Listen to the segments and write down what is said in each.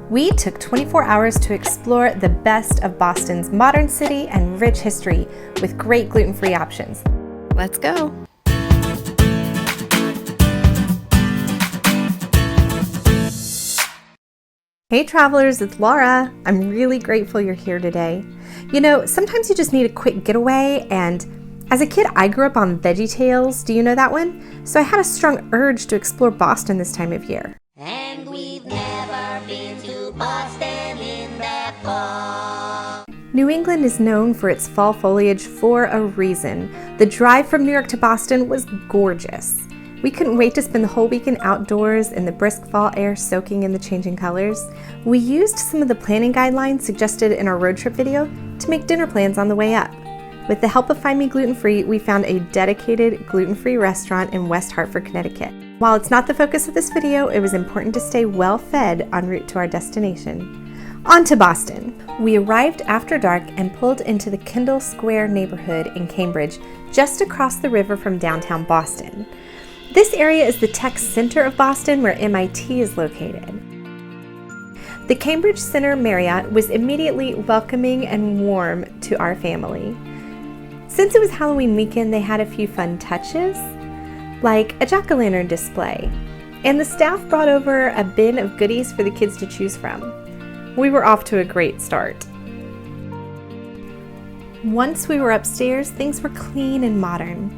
We took 24 hours to explore the best of Boston's modern city and rich history with great gluten-free options. Let's go. Hey travelers, it's Laura. I'm really grateful you're here today. You know, sometimes you just need a quick getaway, and as a kid, I grew up on VeggieTales. Do you know that one? So I had a strong urge to explore Boston this time of year. And we've never been to Boston in the fall. New England is known for its fall foliage for a reason. The drive from New York to Boston was gorgeous. We couldn't wait to spend the whole weekend outdoors in the brisk fall air soaking in the changing colors. We used some of the planning guidelines suggested in our road trip video to make dinner plans on the way up. With the help of Find Me Gluten Free, we found a dedicated gluten-free restaurant in West Hartford, Connecticut. While it's not the focus of this video, it was important to stay well fed en route to our destination. On to Boston. We arrived after dark and pulled into the Kendall Square neighborhood in Cambridge, just across the river from downtown Boston. This area is the tech center of Boston, where MIT is located. The Cambridge Center Marriott was immediately welcoming and warm to our family. Since it was Halloween weekend, they had a few fun touches, like a jack-o'-lantern display, and the staff brought over a bin of goodies for the kids to choose from. We were off to a great start. Once we were upstairs, things were clean and modern.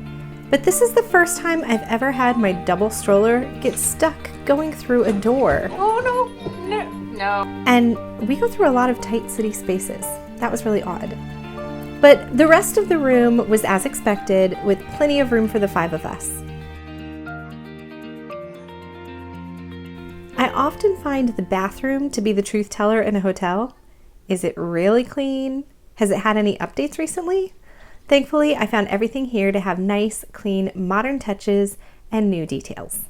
But this is the first time I've ever had my double stroller get stuck going through a door. Oh no. And we go through a lot of tight city spaces. That was really odd. But the rest of the room was as expected, with plenty of room for the 5 of us. I often find the bathroom to be the truth teller in a hotel. Is it really clean? Has it had any updates recently? Thankfully, I found everything here to have nice, clean, modern touches and new details.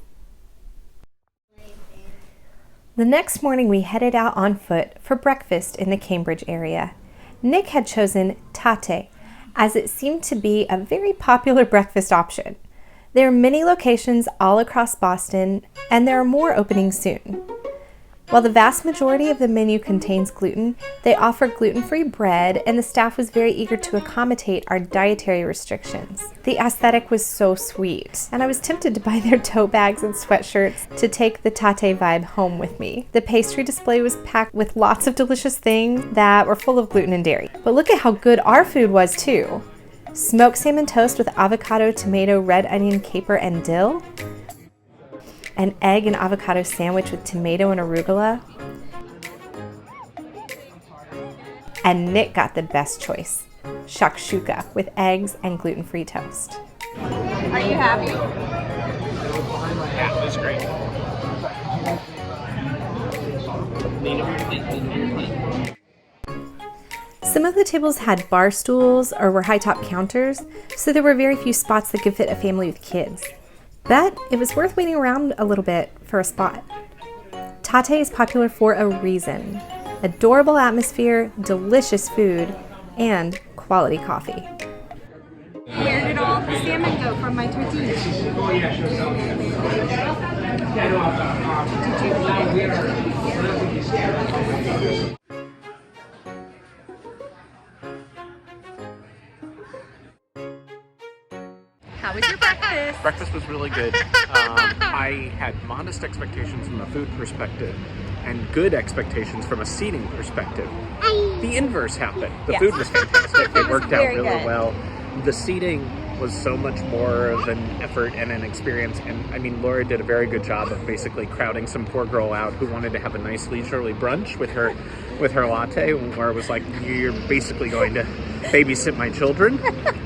The next morning, we headed out on foot for breakfast in the Cambridge area. Nick had chosen Tatte, as it seemed to be a very popular breakfast option. There are many locations all across Boston, and there are more opening soon. While the vast majority of the menu contains gluten, they offer gluten-free bread, and the staff was very eager to accommodate our dietary restrictions. The aesthetic was so sweet, and I was tempted to buy their tote bags and sweatshirts to take the Tatte vibe home with me. The pastry display was packed with lots of delicious things that were full of gluten and dairy. But look at how good our food was too. Smoked salmon toast with avocado, tomato, red onion, caper, and dill. An egg and avocado sandwich with tomato and arugula. And Nick got the best choice, shakshuka with eggs and gluten-free toast. Are you happy? Yeah, it was great. Some of the tables had bar stools or were high-top counters, so there were very few spots that could fit a family with kids. But it was worth waiting around a little bit for a spot. Tatte is popular for a reason. Adorable atmosphere, delicious food, and quality coffee. Where did all the salmon go from my tortilla? How was your breakfast? Breakfast was really good. I had modest expectations from a food perspective and good expectations from a seating perspective. The inverse happened. The food was fantastic. It worked out really well. The seating was so much more of an effort and an experience, and I mean, Laura did a very good job of basically crowding some poor girl out who wanted to have a nice leisurely brunch with her latte, where it was like, you're basically going to babysit my children.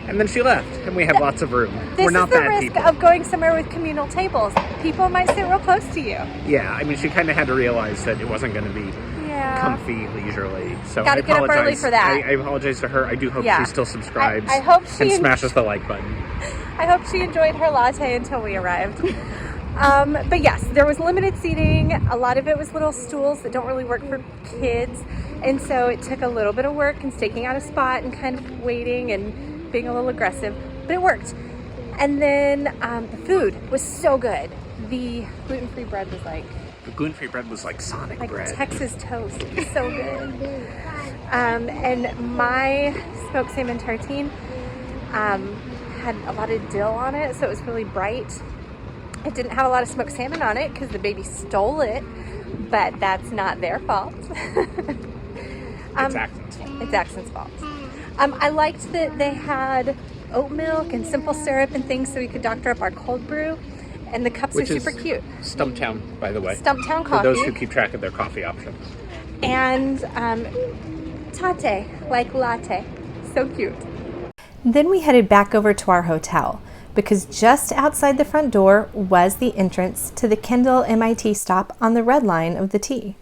And then she left, and we have lots of room. We're not bad people. This is the risk of going somewhere with communal tables. People might sit real close to you. Yeah, I mean, she kind of had to realize that it wasn't going to be comfy, leisurely. So Gotta get up early for that. I apologize to her. I do hope she still subscribes I hope she and smashes the like button. I hope she enjoyed her latte until we arrived. But yes, there was limited seating. A lot of it was little stools that don't really work for kids. And so it took a little bit of work and staking out a spot and kind of waiting and being a little aggressive, but it worked. And then the food was so good. The gluten-free bread was like The gluten-free bread was like Sonic like bread. Texas toast. It was so good. And my smoked salmon tartine had a lot of dill on it, so it was really bright. It didn't have a lot of smoked salmon on it because the baby stole it, but that's not their fault. It's Axon's fault. It's Axon's fault. I liked that they had oat milk and simple syrup and things so we could doctor up our cold brew. And the cups are super cute. Stumptown, by the way. Stumptown For coffee. those who keep track of their coffee options. And Tatte, like latte. So cute. Then we headed back over to our hotel because just outside the front door was the entrance to the Kendall MIT stop on the red line of the T.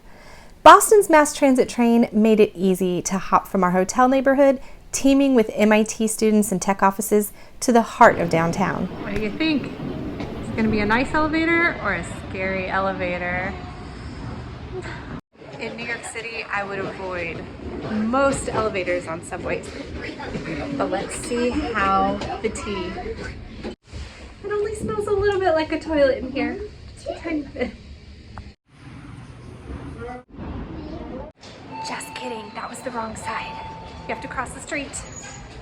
Boston's mass transit train made it easy to hop from our hotel neighborhood, teeming with MIT students and tech offices, to the heart of downtown. What do you think? Is it going to be a nice elevator or a scary elevator? In New York City, I would avoid most elevators on subways. But let's see how the T. It only smells a little bit like a toilet in here. Just a tiny bit. Just kidding, that was the wrong side. You have to cross the street.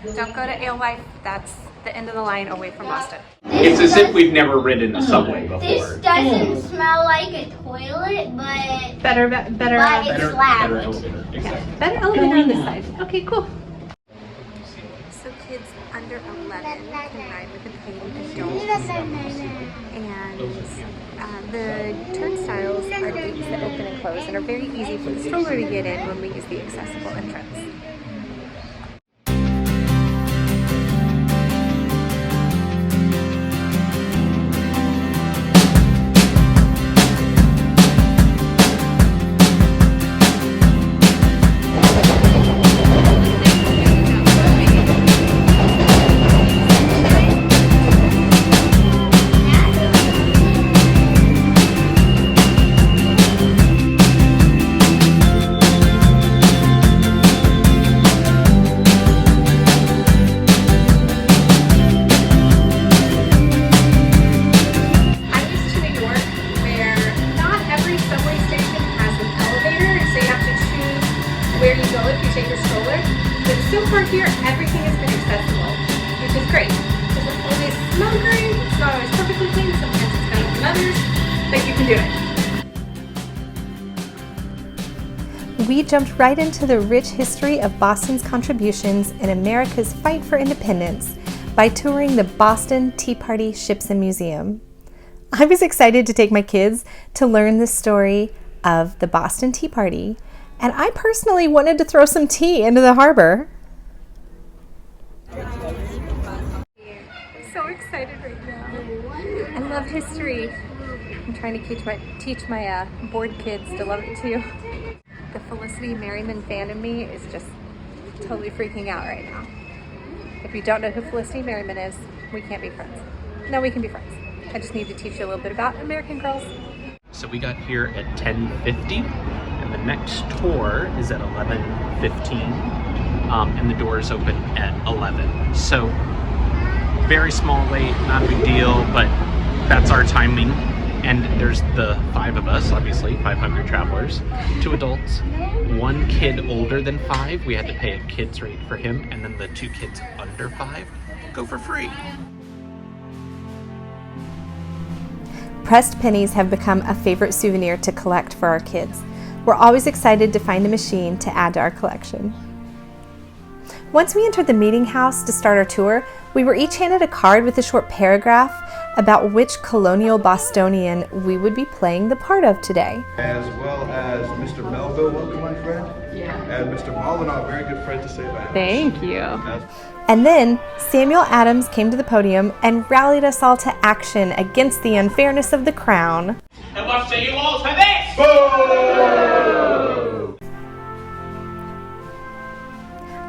Don't go to Alewife. That's the end of the line away from Boston. It's as if we've never ridden a subway before. This doesn't smell like a toilet, but Better it's Better loud. elevator. Exactly. better elevator on this side. Okay, cool. So kids under 11 can ride with a paying adult. And the turnstiles are gates that open and close and are very easy for the stroller to get in when we use the accessible entrance. Where you go if you take a stroller, but so far here everything has been accessible, which is great. It doesn't always smell great, it's not always perfectly clean, sometimes it's better than others, but you can do it. We jumped right into the rich history of Boston's contributions in America's fight for independence by touring the Boston Tea Party Ships and Museum. I was excited to take my kids to learn the story of the Boston Tea Party, and I personally wanted to throw some tea into the harbor. I'm so excited right now. I love history. I'm trying to teach my bored kids to love it too. The Felicity Merriman fan in me is just totally freaking out right now. If you don't know who Felicity Merriman is, we can't be friends. No, we can be friends. I just need to teach you a little bit about American Girls. So we got here at 10:50, and the next tour is at 11:15, and the doors open at 11. So very small late, not a big deal, but that's our timing. And there's the 5 of us, obviously, 5 hungry travelers, 2 adults, 1 kid older than 5. We had to pay a kid's rate for him, and then the 2 kids under 5 go for free. Pressed pennies have become a favorite souvenir to collect for our kids. We're always excited to find a machine to add to our collection. Once we entered the meeting house to start our tour, we were each handed a card with a short paragraph about which colonial Bostonian we would be playing the part of today. As well as Mr. Melville, welcome my friend. Yeah. And Mr. Molinar, very good friend to say that. Thank you. And then Samuel Adams came to the podium and rallied us all to action against the unfairness of the crown. And what say you all to this? Boo!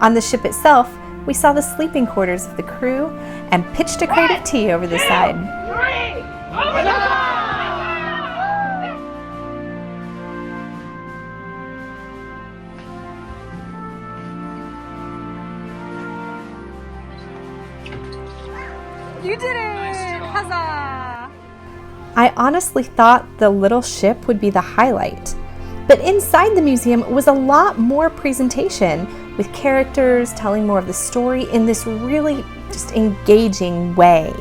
On the ship itself, we saw the sleeping quarters of the crew and pitched a crate of tea over the side. 3, open up! You did it! Huzzah! I honestly thought the little ship would be the highlight. But inside the museum was a lot more presentation, with characters telling more of the story in this really just engaging way.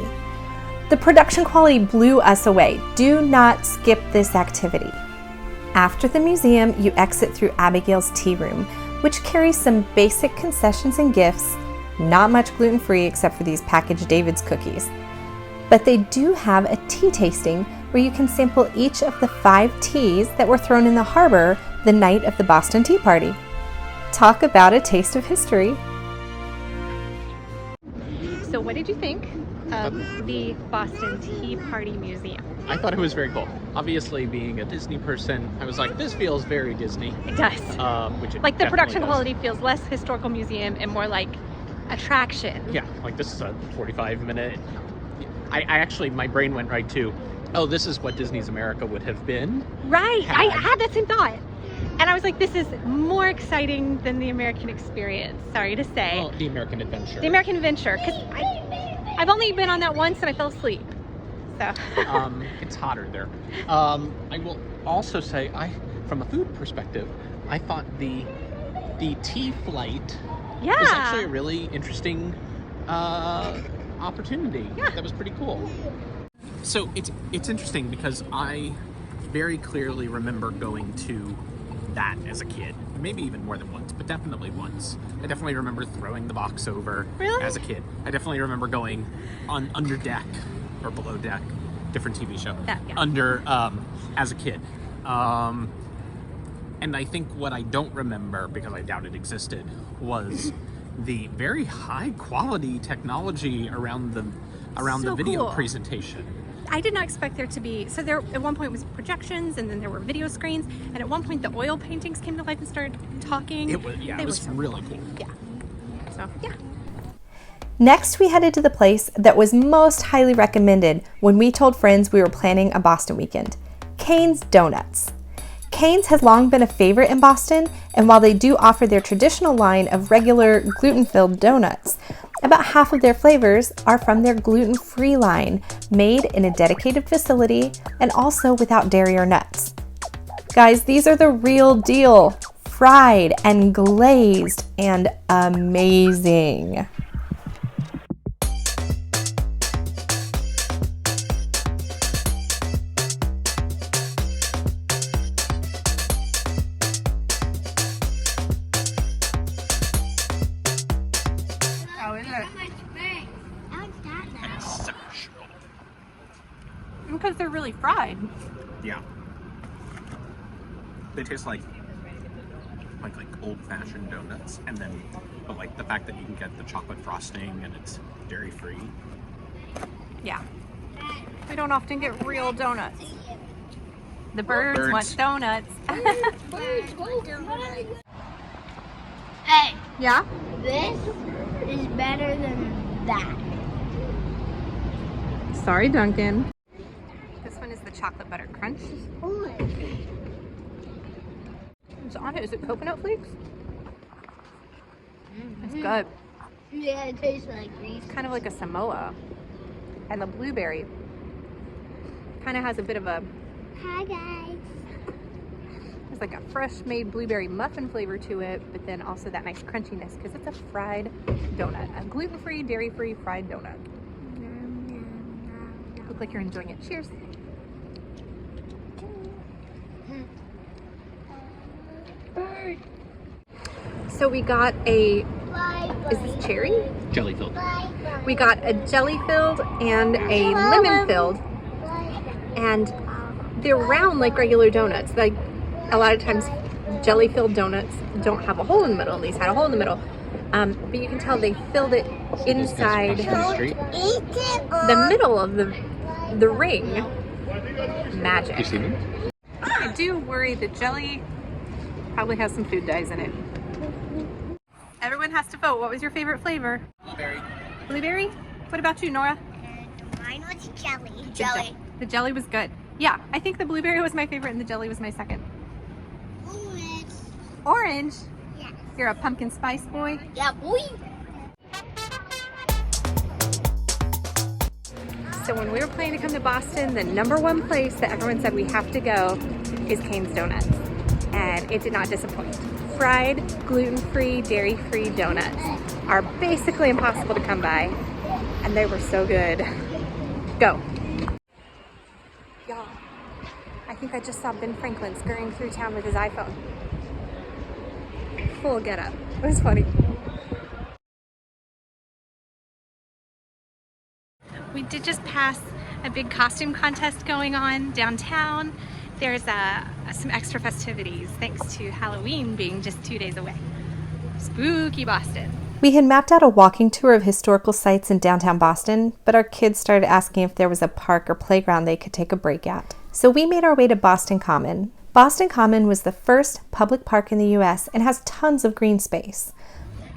The production quality blew us away. Do not skip this activity. After the museum, you exit through Abigail's tea room, which carries some basic concessions and gifts, not much gluten-free except for these packaged David's cookies. But they do have a tea tasting where you can sample each of the 5 teas that were thrown in the harbor the night of the Boston Tea Party. Talk about a taste of history. So what did you think of the Boston Tea Party Museum? I thought it was very cool. Obviously, being a Disney person, I was like, this feels very Disney. It does. Which it Like the definitely production does. quality feels less historical museum and more like attraction. Yeah, like this is a 45-minute. I actually, my brain went right to, oh, this is what Disney's America would have been. Right. I Had- had that same thought. And I was like, this is more exciting than the American experience. Sorry to say. Well, the American Adventure. The American Adventure. Because I've only been on that once and I fell asleep. So. It's hotter there. I will also say, from a food perspective, I thought the tea flight Yeah. was actually a really interesting opportunity. Yeah. That was pretty cool. So it's interesting because I very clearly remember going to that as a kid. Maybe even more than once, but definitely once. I definitely remember throwing the box over Really? as a kid. I definitely remember going on Under Deck or Below Deck, different TV show, Yeah. under as a kid. And I think what I don't remember, because I doubt it existed, was the very high quality technology around the So video cool. presentation. I did not expect there to be, so there at one point was projections and then there were video screens and at one point the oil paintings came to life and started talking. It was They it was were so really cool. Yeah. So, yeah. Next, we headed to the place that was most highly recommended when we told friends we were planning a Boston weekend, Kane's Donuts. Kane's has long been a favorite in Boston, and while they do offer their traditional line of regular gluten-filled donuts, about half of their flavors are from their gluten-free line, made in a dedicated facility and also without dairy or nuts. Guys, these are the real deal, fried and glazed and amazing. Oh, is it? Because they're really fried. Yeah. They taste like old-fashioned donuts, and then but like the fact that you can get the chocolate frosting and it's dairy-free. Yeah. We don't often get real donuts. The birds birds. want donuts. Hey, Yeah? this is better than that. Sorry, Duncan. This one is the chocolate butter crunch. What's on it? Is it coconut flakes? It's good. Yeah, it tastes like these. Kind of like a Samoa. And the blueberry kind of has a bit of a, Hi guys. there's like a fresh made blueberry muffin flavor to it, but then also that nice crunchiness because it's a fried donut. A gluten-free, dairy-free fried donut. Look like you're enjoying it. Cheers. So we got a, is this cherry? Jelly filled. We got a jelly filled and a lemon filled, and they're round like regular donuts. Like a lot of times jelly filled donuts don't have a hole in the middle, and these had a hole in the middle. But you can tell they filled it inside the middle of the ring. Magic. You see them? I do worry that jelly probably has some food dyes in it. Everyone has to vote. What was your favorite flavor? Blueberry. Blueberry? What about you, Nora? Mine was jelly. The jelly was good. Yeah, I think the blueberry was my favorite and the jelly was my second. Orange. Orange? Yes. You're a pumpkin spice boy? Yeah, boy. So when we were planning to come to Boston, the #1 place that everyone said we have to go is Kane's Donuts. And it did not disappoint. Fried, gluten-free, dairy-free donuts are basically impossible to come by. And they were so good. Go. Y'all, I think I just saw Ben Franklin scurrying through town with his iPhone. Full get up. It was funny. We did just pass a big costume contest going on downtown. There's some extra festivities thanks to Halloween being just 2 days away. Spooky Boston. We had mapped out a walking tour of historical sites in downtown Boston, but our kids started asking if there was a park or playground they could take a break at. So we made our way to Boston Common. Boston Common was the first public park in the U.S. and has tons of green space.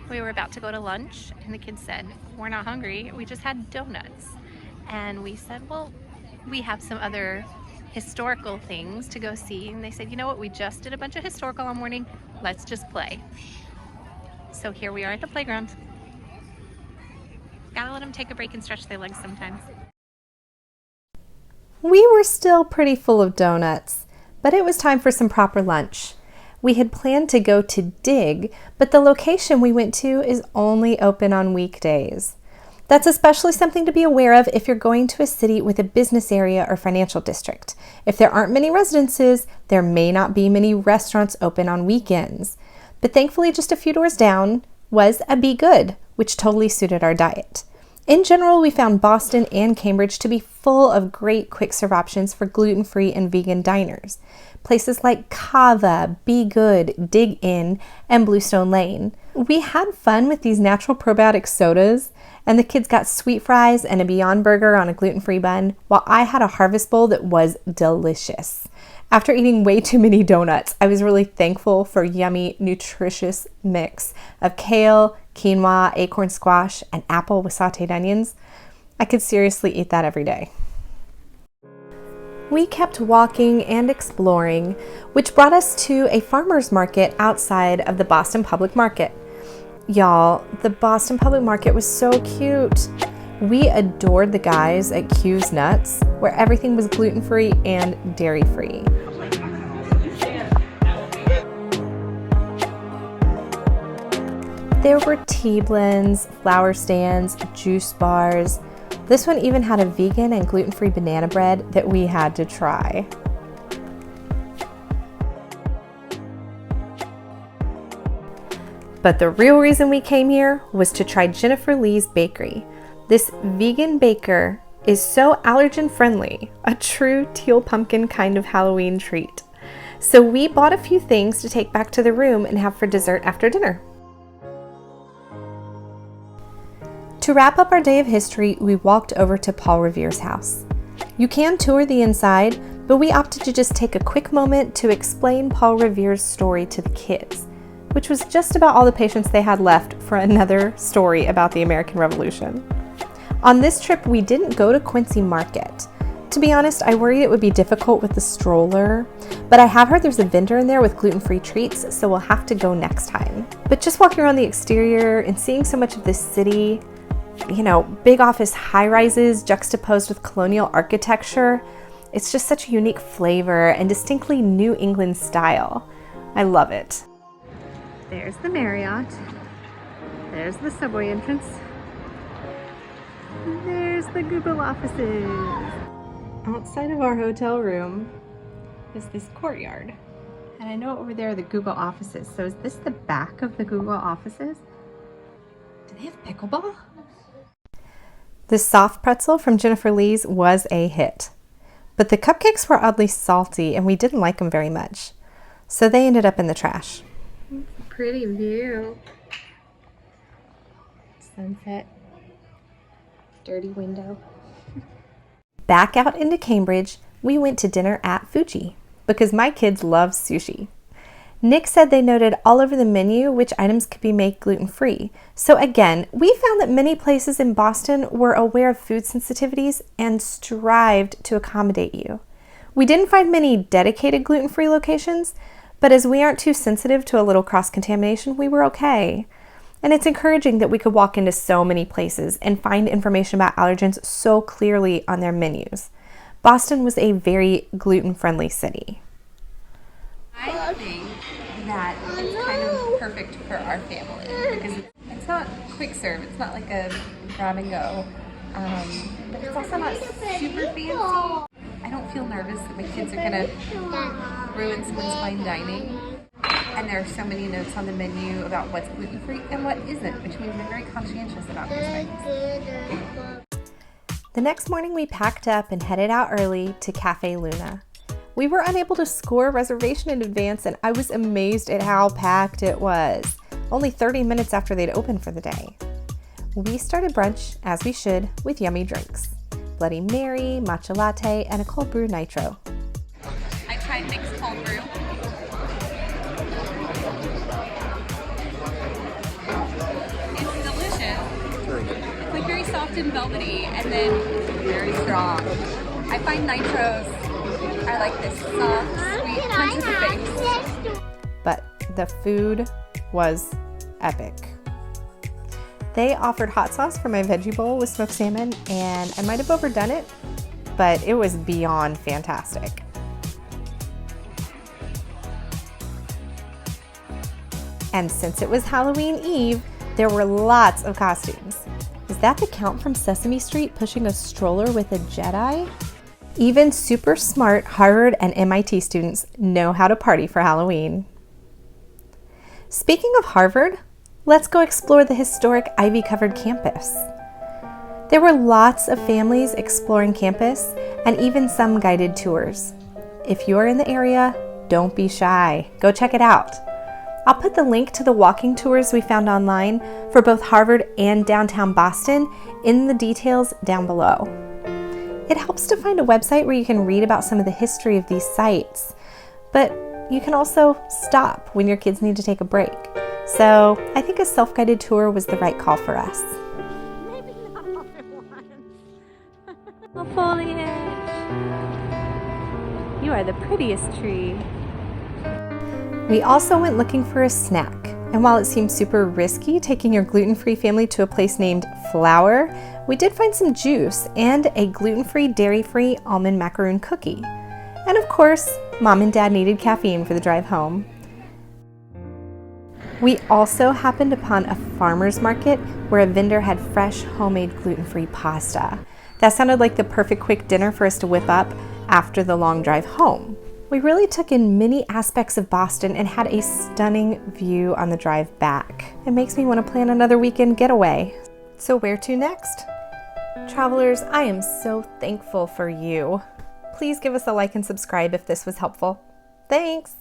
We were about to go to lunch and the kids said, "We're not hungry, we just had donuts." And we said, well, we have some other historical things to go see. And they said, you know what, we just did a bunch of historical all morning, let's just play. So here we are at the playground. Gotta let them take a break and stretch their legs sometimes. We were still pretty full of donuts, but it was time for some proper lunch. We had planned to go to Dig, but the location we went to is only open on weekdays. That's especially something to be aware of if you're going to a city with a business area or financial district. If there aren't many residences, there may not be many restaurants open on weekends. But thankfully, just a few doors down was a Be Good, which totally suited our diet. In general, we found Boston and Cambridge to be full of great quick-serve options for gluten-free and vegan diners. Places like Kava, Be Good, Dig In, and Bluestone Lane. We had fun with these natural probiotic sodas, and the kids got sweet fries and a Beyond Burger on a gluten-free bun, while I had a Harvest Bowl that was delicious. After eating way too many donuts, I was really thankful for a yummy, nutritious mix of kale, quinoa, acorn squash, and apple with sauteed onions. I could seriously eat that every day. We kept walking and exploring, which brought us to a farmer's market outside of the Boston Public Market. Y'all, the Boston Public Market was so cute. We adored the guys at Q's Nuts, where everything was gluten-free and dairy-free. There were tea blends, flower stands, juice bars. This one even had a vegan and gluten-free banana bread that we had to try. But the real reason we came here was to try Jennifer Lee's Bakery. This vegan baker is so allergen friendly, a true teal pumpkin kind of Halloween treat. So we bought a few things to take back to the room and have for dessert after dinner. To wrap up our day of history, we walked over to Paul Revere's house. You can tour the inside, but we opted to just take a quick moment to explain Paul Revere's story to the kids, which was just about all the patience they had left for another story about the American Revolution. On this trip, we didn't go to Quincy Market. To be honest, I worried it would be difficult with the stroller, but I have heard there's a vendor in there with gluten-free treats, so we'll have to go next time. But just walking around the exterior and seeing so much of this city, big office high-rises juxtaposed with colonial architecture, it's just such a unique flavor and distinctly New England style. I love it. There's the Marriott. There's the subway entrance. There's the Google offices. Outside of our hotel room is this courtyard. And I know over there are the Google offices. So is this the back of the Google offices? Do they have pickleball? The soft pretzel from Jennifer Lee's was a hit. But the cupcakes were oddly salty and we didn't like them very much. So they ended up in the trash. Pretty view. Sunset. Dirty window. Back out into Cambridge, we went to dinner at Fuji because my kids love sushi. Nick said they noted all over the menu which items could be made gluten-free. So again, we found that many places in Boston were aware of food sensitivities and strived to accommodate you. We didn't find many dedicated gluten-free locations, but as we aren't too sensitive to a little cross-contamination, we were okay. And it's encouraging that we could walk into so many places and find information about allergens so clearly on their menus. Boston was a very gluten-friendly city. I think that it's kind of perfect for our family because it's not quick serve. It's not like a grab and go, but it's also not super fancy. I don't feel nervous that my kids are gonna ruin someone's fine dining. And there are so many notes on the menu about what's gluten-free and what isn't, which means we're very conscientious about those things. The next morning we packed up and headed out early to Cafe Luna. We were unable to score a reservation in advance, and I was amazed at how packed it was, only 30 minutes after they'd opened for the day. We started brunch, as we should, with yummy drinks. Bloody Mary, matcha latte, and a cold brew nitro. I tried mixed cold brew. It's delicious. It's like very soft and velvety, and then very strong. I find nitros are like this soft, sweet punch in the face. But the food was epic. They offered hot sauce for my veggie bowl with smoked salmon, and I might have overdone it, but it was beyond fantastic. And since it was Halloween Eve, there were lots of costumes. Is that the Count from Sesame Street pushing a stroller with a Jedi? Even super smart Harvard and MIT students know how to party for Halloween. Speaking of Harvard, let's go explore the historic ivy-covered campus. There were lots of families exploring campus and even some guided tours. If you're in the area, don't be shy. Go check it out. I'll put the link to the walking tours we found online for both Harvard and downtown Boston in the details down below. It helps to find a website where you can read about some of the history of these sites, but you can also stop when your kids need to take a break. So I think a self-guided tour was the right call for us. Oh, foliage! You are the prettiest tree. We also went looking for a snack, and while it seemed super risky taking your gluten-free family to a place named Flower, we did find some juice and a gluten-free, dairy-free almond macaroon cookie. And of course, Mom and Dad needed caffeine for the drive home. We also happened upon a farmer's market where a vendor had fresh, homemade gluten-free pasta. That sounded like the perfect quick dinner for us to whip up after the long drive home. We really took in many aspects of Boston and had a stunning view on the drive back. It makes me want to plan another weekend getaway. So where to next? Travelers, I am so thankful for you. Please give us a like and subscribe if this was helpful. Thanks!